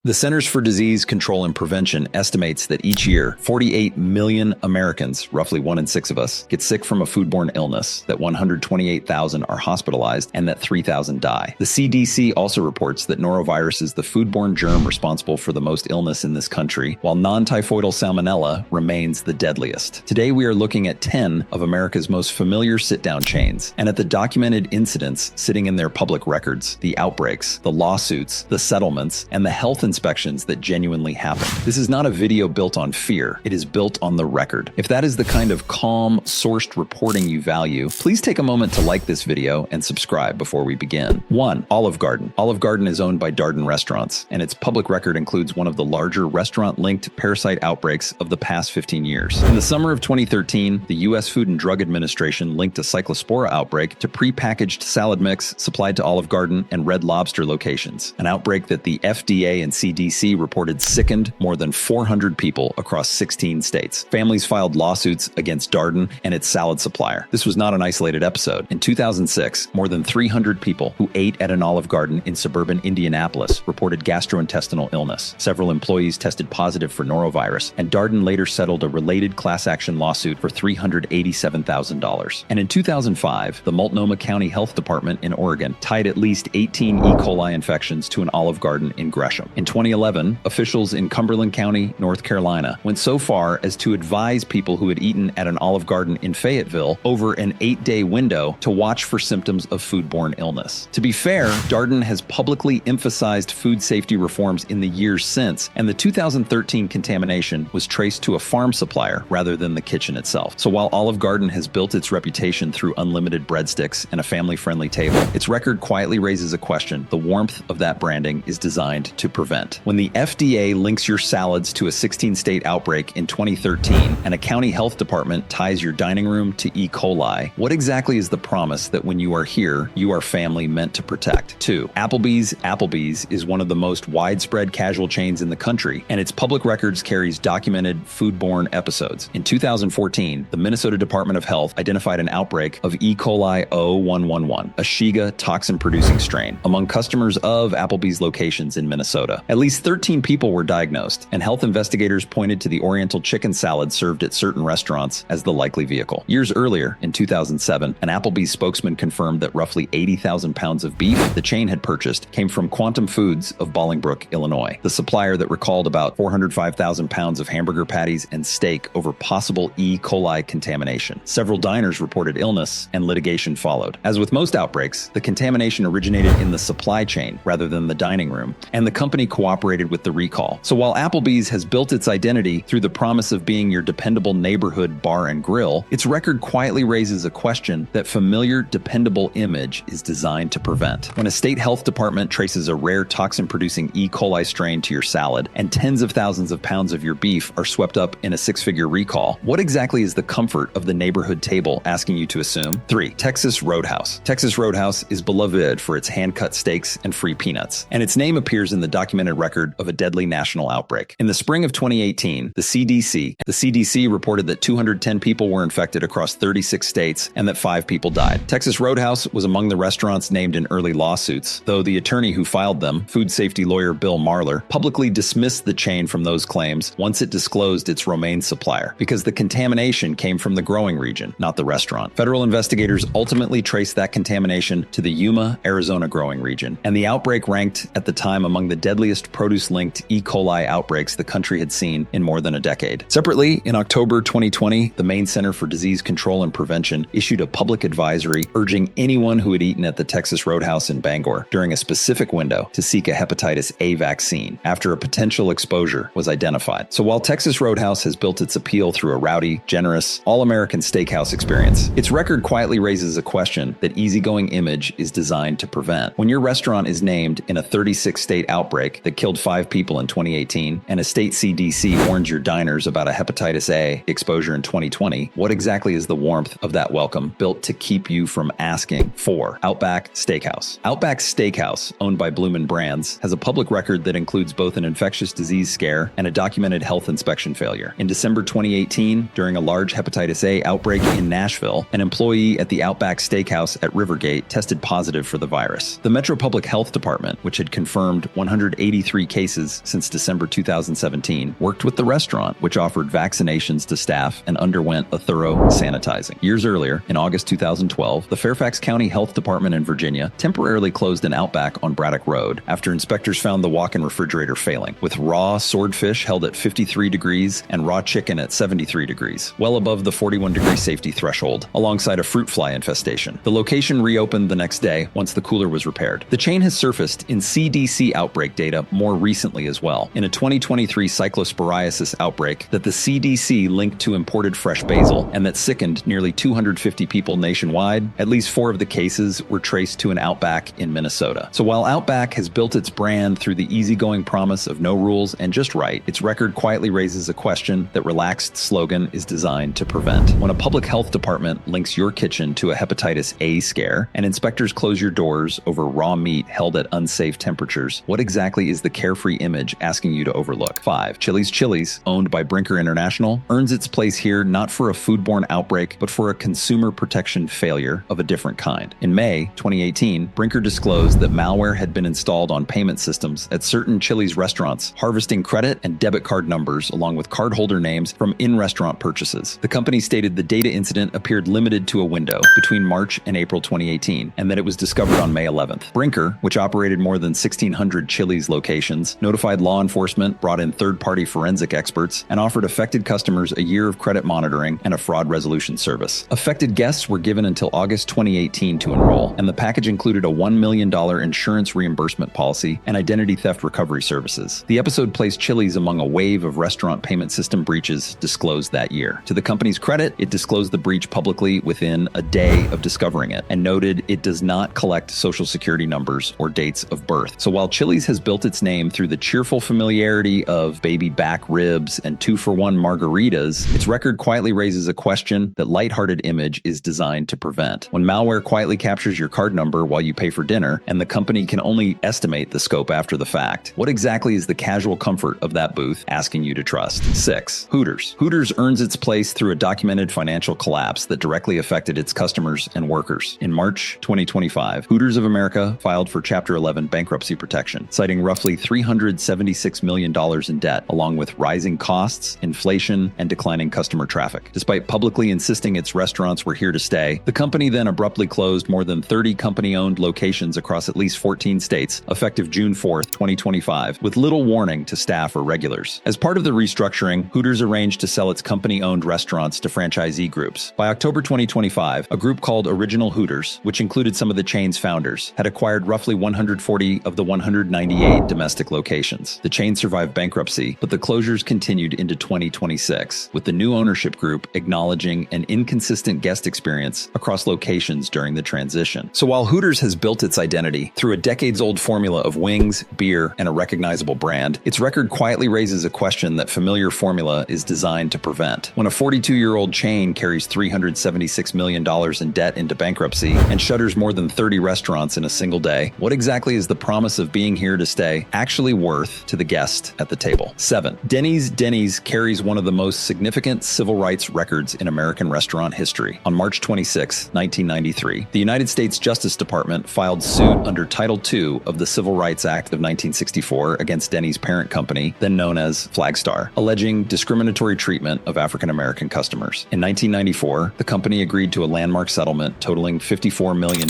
The Centers for Disease Control and Prevention estimates that each year, 48 million Americans, roughly 1 in 6 of us, get sick from a foodborne illness, that 128,000 are hospitalized, and that 3,000 die. The CDC also reports that norovirus is the foodborne germ responsible for the most illness in this country, while non-typhoidal salmonella remains the deadliest. Today, we are looking at 10 of America's most familiar sit-down chains, and at the documented incidents sitting in their public records, the outbreaks, the lawsuits, the settlements, and the health inspections that genuinely happened. This is not a video built on fear. It is built on the record. If that is the kind of calm, sourced reporting you value, please take a moment to like this video and subscribe before we begin. 1. Olive Garden. Olive Garden is owned by Darden Restaurants, and its public record includes one of the larger restaurant-linked parasite outbreaks of the past 15 years. In the summer of 2013, the U.S. Food and Drug Administration linked a cyclospora outbreak to prepackaged salad mix supplied to Olive Garden and Red Lobster locations, an outbreak that the FDA and CDC reported sickened more than 400 people across 16 states. Families filed lawsuits against Darden and its salad supplier. This was not an isolated episode. In 2006, more than 300 people who ate at an Olive Garden in suburban Indianapolis reported gastrointestinal illness. Several employees tested positive for norovirus, and Darden later settled a related class action lawsuit for $387,000. And in 2005, the Multnomah County Health Department in Oregon tied at least 18 E. coli infections to an Olive Garden in Gresham. In 2011, officials in Cumberland County, North Carolina, went so far as to advise people who had eaten at an Olive Garden in Fayetteville over an 8-day window to watch for symptoms of foodborne illness. To be fair, Darden has publicly emphasized food safety reforms in the years since, and the 2013 contamination was traced to a farm supplier rather than the kitchen itself. So while Olive Garden has built its reputation through unlimited breadsticks and a family-friendly table, its record quietly raises a question the warmth of that branding is designed to prevent. When the FDA links your salads to a 16-state outbreak in 2013 and a county health department ties your dining room to E. coli, what exactly is the promise that when you are here, you are family meant to protect? 2. Applebee's. Applebee's is one of the most widespread casual chains in the country, and its public records carries documented foodborne episodes. In 2014, the Minnesota Department of Health identified an outbreak of E. coli 0111, a Shiga toxin-producing strain, among customers of Applebee's locations in Minnesota. At least 13 people were diagnosed, and health investigators pointed to the Oriental chicken salad served at certain restaurants as the likely vehicle. Years earlier, in 2007, an Applebee's spokesman confirmed that roughly 80,000 pounds of beef the chain had purchased came from Quantum Foods of Bolingbrook, Illinois, the supplier that recalled about 405,000 pounds of hamburger patties and steak over possible E. coli contamination. Several diners reported illness, and litigation followed. As with most outbreaks, the contamination originated in the supply chain rather than the dining room, and the company cooperated with the recall. So while Applebee's has built its identity through the promise of being your dependable neighborhood bar and grill, its record quietly raises a question that familiar, dependable image is designed to prevent. When a state health department traces a rare toxin-producing E. coli strain to your salad, and tens of thousands of pounds of your beef are swept up in a 6-figure recall, what exactly is the comfort of the neighborhood table asking you to assume? 3. Texas Roadhouse. Texas Roadhouse is beloved for its hand-cut steaks and free peanuts, and its name appears in the documented record of a deadly national outbreak. In the spring of 2018, the CDC reported that 210 people were infected across 36 states and that 5 people died. Texas Roadhouse was among the restaurants named in early lawsuits, though the attorney who filed them, food safety lawyer Bill Marler, publicly dismissed the chain from those claims once it disclosed its romaine supplier, because the contamination came from the growing region, not the restaurant. Federal investigators ultimately traced that contamination to the Yuma, Arizona growing region, and the outbreak ranked at the time among the deadliest produce-linked E. coli outbreaks the country had seen in more than a decade. Separately, in October 2020, the Maine Center for Disease Control and Prevention issued a public advisory urging anyone who had eaten at the Texas Roadhouse in Bangor during a specific window to seek a hepatitis A vaccine after a potential exposure was identified. So while Texas Roadhouse has built its appeal through a rowdy, generous, all-American steakhouse experience, its record quietly raises a question that easygoing image is designed to prevent. When your restaurant is named in a 36-state outbreak that killed 5 people in 2018, and a state CDC warns your diners about a hepatitis A exposure in 2020, what exactly is the warmth of that welcome built to keep you from asking? 4. Outback Steakhouse. Outback Steakhouse, owned by Bloomin' Brands, has a public record that includes both an infectious disease scare and a documented health inspection failure. In December 2018, during a large hepatitis A outbreak in Nashville, an employee at the Outback Steakhouse at Rivergate tested positive for the virus. The Metro Public Health Department, which had confirmed 180 83 cases since December 2017, worked with the restaurant, which offered vaccinations to staff and underwent a thorough sanitizing. Years earlier, in August 2012, the Fairfax County Health Department in Virginia temporarily closed an Outback on Braddock Road after inspectors found the walk-in refrigerator failing, with raw swordfish held at 53 degrees and raw chicken at 73 degrees, well above the 41-degree safety threshold, alongside a fruit fly infestation. The location reopened the next day once the cooler was repaired. The chain has surfaced in CDC outbreak data more recently as well, in a 2023 cyclosporiasis outbreak that the CDC linked to imported fresh basil and that sickened nearly 250 people nationwide. At least 4 of the cases were traced to an Outback in Minnesota. So while Outback has built its brand through the easygoing promise of no rules and just right, its record quietly raises a question that relaxed slogan is designed to prevent. When a public health department links your kitchen to a hepatitis A scare and inspectors close your doors over raw meat held at unsafe temperatures, what exactly is the carefree image asking you to overlook? 5. Chili's, owned by Brinker International, earns its place here not for a foodborne outbreak, but for a consumer protection failure of a different kind. In May 2018, Brinker disclosed that malware had been installed on payment systems at certain Chili's restaurants, harvesting credit and debit card numbers along with cardholder names from in-restaurant purchases. The company stated the data incident appeared limited to a window between March and April 2018, and that it was discovered on May 11th. Brinker, which operated more than 1,600 Chili's locations, notified law enforcement, brought in third-party forensic experts, and offered affected customers a year of credit monitoring and a fraud resolution service. Affected guests were given until August 2018 to enroll, and the package included a $1 million insurance reimbursement policy and identity theft recovery services. The episode placed Chili's among a wave of restaurant payment system breaches disclosed that year. To the company's credit, it disclosed the breach publicly within a day of discovering it, and noted it does not collect social security numbers or dates of birth. So while Chili's has built its name through the cheerful familiarity of baby back ribs and 2-for-1 margaritas, its record quietly raises a question that lighthearted image is designed to prevent. When malware quietly captures your card number while you pay for dinner, and the company can only estimate the scope after the fact, what exactly is the casual comfort of that booth asking you to trust? 6. Hooters. Hooters earns its place through a documented financial collapse that directly affected its customers and workers. In March 2025, Hooters of America filed for Chapter 11 bankruptcy protection, citing roughly $376 million in debt, along with rising costs, inflation, and declining customer traffic. Despite publicly insisting its restaurants were here to stay, the company then abruptly closed more than 30 company-owned locations across at least 14 states, effective June 4, 2025, with little warning to staff or regulars. As part of the restructuring, Hooters arranged to sell its company-owned restaurants to franchisee groups. By October 2025, a group called Original Hooters, which included some of the chain's founders, had acquired roughly 140 of the 198 domestic locations. The chain survived bankruptcy, but the closures continued into 2026, with the new ownership group acknowledging an inconsistent guest experience across locations during the transition. So while Hooters has built its identity through a decades-old formula of wings, beer, and a recognizable brand, its record quietly raises a question that familiar formula is designed to prevent. When a 42-year-old chain carries $376 million in debt into bankruptcy and shutters more than 30 restaurants in a single day, what exactly is the promise of being here to stay actually worth to the guest at the table? 7. Denny's carries one of the most significant civil rights records in American restaurant history. On March 26, 1993, the United States Justice Department filed suit under Title II of the Civil Rights Act of 1964 against Denny's parent company, then known as Flagstar, alleging discriminatory treatment of African American customers. In 1994, the company agreed to a landmark settlement totaling $54 million,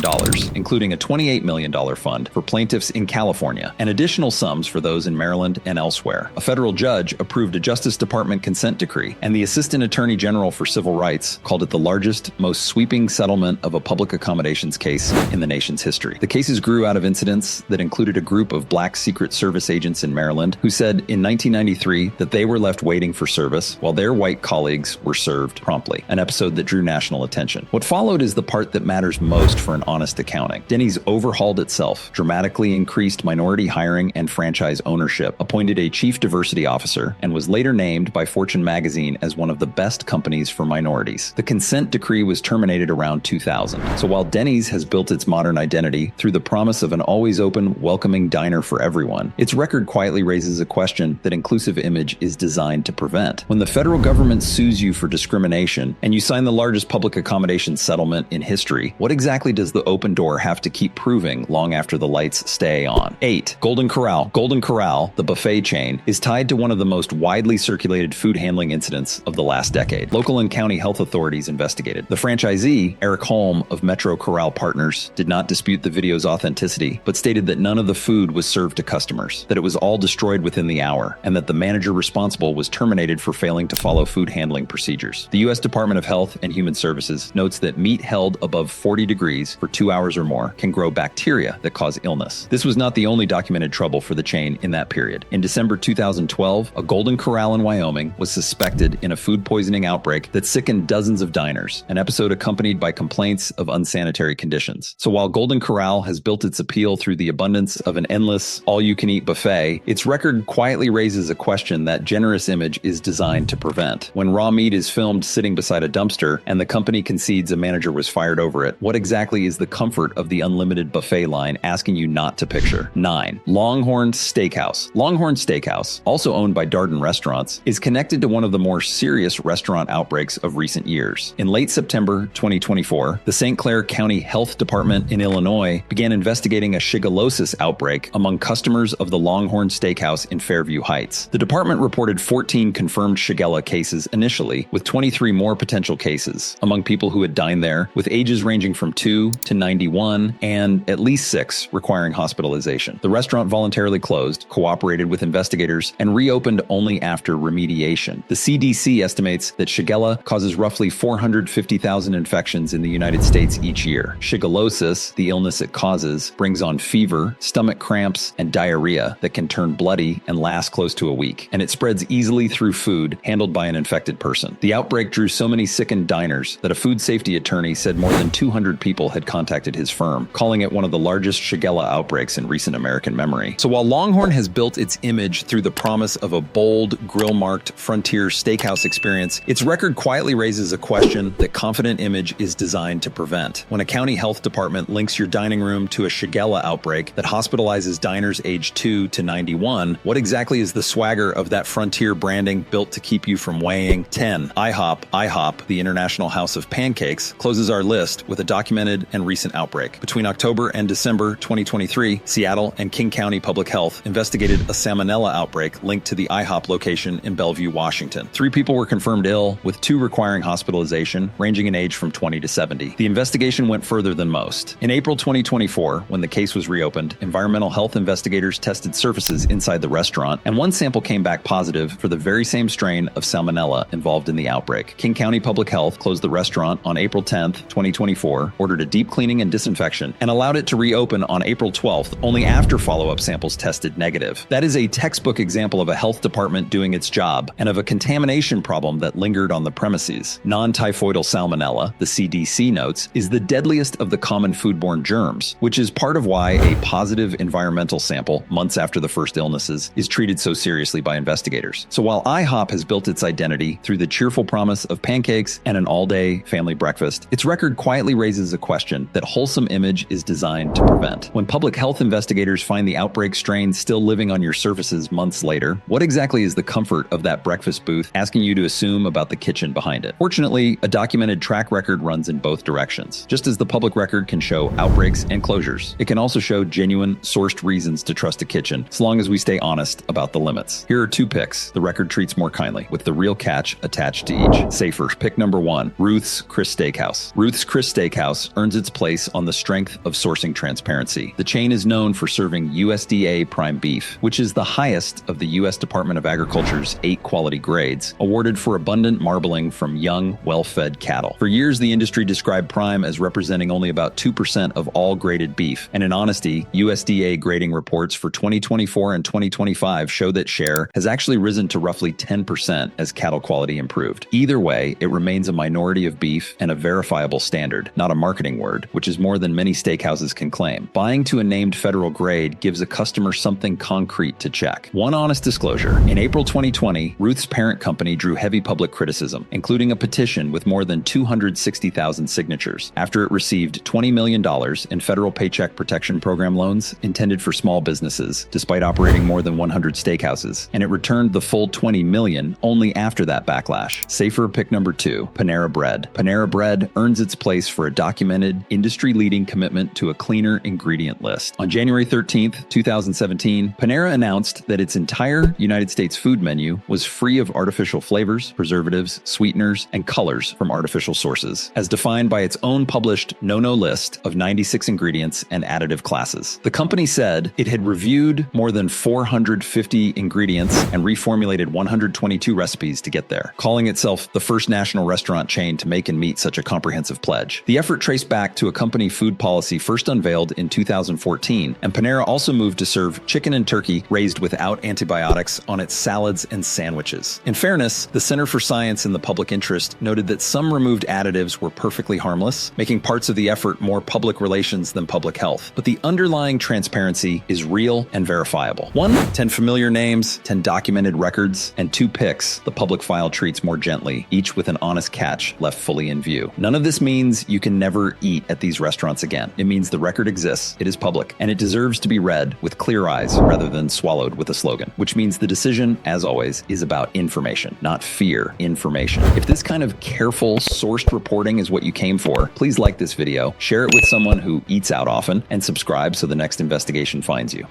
including a $28 million fund for plaintiffs in California and additional sums for those in Maryland and elsewhere. A federal judge approved a Justice Department consent decree, and the Assistant Attorney General for Civil Rights called it the largest, most sweeping settlement of a public accommodations case in the nation's history. The cases grew out of incidents that included a group of black Secret Service agents in Maryland who said in 1993 that they were left waiting for service while their white colleagues were served promptly, an episode that drew national attention. What followed is the part that matters most for an honest accounting. Denny's overhauled itself, dramatically increased minority hiring and franchise ownership, appointed a chief diversity officer, and was later named by Fortune magazine as one of the best companies for minorities. The consent decree was terminated around 2000. So while Denny's has built its modern identity through the promise of an always open, welcoming diner for everyone, its record quietly raises a question that inclusive image is designed to prevent. When the federal government sues you for discrimination and you sign the largest public accommodation settlement in history, what exactly does the open door have to keep proving long after the lights stay on? 8. Golden Golden Corral, the buffet chain, is tied to one of the most widely circulated food handling incidents of the last decade. Local and county health authorities investigated. The franchisee, Eric Holm of Metro Corral Partners, did not dispute the video's authenticity, but stated that none of the food was served to customers, that it was all destroyed within the hour, and that the manager responsible was terminated for failing to follow food handling procedures. The U.S. Department of Health and Human Services notes that meat held above 40 degrees for 2 hours or more can grow bacteria that cause illness. This was not the only documented trouble for the chain in that period. In December 2012, a Golden Corral in Wyoming was suspected in a food poisoning outbreak that sickened dozens of diners, an episode accompanied by complaints of unsanitary conditions. So while Golden Corral has built its appeal through the abundance of an endless, all-you-can-eat buffet, its record quietly raises a question that generous image is designed to prevent. When raw meat is filmed sitting beside a dumpster and the company concedes a manager was fired over it, what exactly is the comfort of the unlimited buffet line asking you not to picture? 9. LongHorn Steakhouse. LongHorn Steakhouse, also owned by Darden Restaurants, is connected to one of the more serious restaurant outbreaks of recent years. In late September 2024, the St. Clair County Health Department in Illinois began investigating a shigellosis outbreak among customers of the LongHorn Steakhouse in Fairview Heights. The department reported 14 confirmed Shigella cases initially, with 23 more potential cases among people who had dined there, with ages ranging from 2 to 91 and at least 6 requiring hospitalization. The restaurant voluntarily closed, cooperated with investigators, and reopened only after remediation. The CDC estimates that Shigella causes roughly 450,000 infections in the United States each year. Shigellosis, the illness it causes, brings on fever, stomach cramps, and diarrhea that can turn bloody and last close to a week, and it spreads easily through food handled by an infected person. The outbreak drew so many sickened diners that a food safety attorney said more than 200 people had contacted his firm, calling it one of the largest Shigella outbreaks in recent American memory. So while LongHorn has built its image through the promise of a bold, grill-marked frontier steakhouse experience, its record quietly raises a question that confident image is designed to prevent. When a county health department links your dining room to a Shigella outbreak that hospitalizes diners aged 2 to 91, what exactly is the swagger of that frontier branding built to keep you from weighing? 10. IHOP, the International House of Pancakes, closes our list with a documented and recent outbreak. Between October and December 2023, Seattle and King County Public Health investigated a salmonella outbreak linked to the IHOP location in Bellevue, Washington. 3 people were confirmed ill, with 2 requiring hospitalization, ranging in age from 20 to 70. The investigation went further than most. In April 2024, when the case was reopened, environmental health investigators tested surfaces inside the restaurant, and one sample came back positive for the very same strain of salmonella involved in the outbreak. King County Public Health closed the restaurant on April 10, 2024, ordered a deep cleaning and disinfection, and allowed it to reopen on April 12th, only after follow-up samples tested negative. That is a textbook example of a health department doing its job, and of a contamination problem that lingered on the premises. Non-typhoidal salmonella, the CDC notes, is the deadliest of the common foodborne germs, which is part of why a positive environmental sample, months after the first illnesses, is treated so seriously by investigators. So while IHOP has built its identity through the cheerful promise of pancakes and an all-day family breakfast, its record quietly raises a question that wholesome image is designed to prevent. When public health investigators find the outbreak strain still living on your surfaces months later, what exactly is the comfort of that breakfast booth asking you to assume about the kitchen behind it? Fortunately, a documented track record runs in both directions. Just as the public record can show outbreaks and closures, it can also show genuine, sourced reasons to trust a kitchen, so long as we stay honest about the limits. Here are 2 picks the record treats more kindly, with the real catch attached to each. Safer. Pick number 1, Ruth's Chris Steakhouse. Ruth's Chris Steakhouse earns its place on the strength of sourcing transparency. The chain is known for serving USDA prime beef, which is the highest of the U.S. Department of Agriculture's 8 quality grades, awarded for abundant marbling from young, well-fed cattle. For years, the industry described prime as representing only about 2% of all graded beef, and in honesty, USDA grading reports for 2024 and 2025 show that share has actually risen to roughly 10% as cattle quality improved. Either way, it remains a minority of beef and a verifiable standard, not a marketing word, which is more than many steakhouses can claim. Buying to a named federal grade gives a customer something concrete to check. One honest disclosure: in April 2020, Ruth's parent company drew heavy public criticism, including a petition with more than 260,000 signatures, after it received $20 million in federal Paycheck Protection Program loans intended for small businesses, despite operating more than 100 steakhouses, and it returned the full $20 million only after that backlash. Safer pick number 2, Panera Bread. Panera Bread earns its place for a documented, industry-leading commitment to a cleaner ingredient list. On January 13th, 2017, Panera announced that its entire United States food menu was free of artificial flavors, preservatives, sweeteners, and colors from artificial sources, as defined by its own published no-no list of 96 ingredients and additive classes. The company said it had reviewed more than 450 ingredients and reformulated 122 recipes to get there, calling itself the first national restaurant chain to make and meet such a comprehensive pledge. The effort traced back to a company food policy first unveiled in 2014, and Panera also moved to serve chicken and turkey raised without antibiotics on its salads and sandwiches. In fairness, the Center for Science in the Public Interest noted that some removed additives were perfectly harmless, making parts of the effort more public relations than public health. But the underlying transparency is real and verifiable. 1, 10 familiar names, 10 documented records, and 2 picks the public file treats more gently, each with an honest catch left fully in view. None of this means you can never eat at these restaurants again. It means the record exists, it is public, and it deserves to be read with clear eyes rather than swallowed with a slogan, which means the decision, as always, is about information, not fear. Information. If this kind of careful, sourced reporting is what you came for, please like this video, share it with someone who eats out often, and subscribe so the next investigation finds you.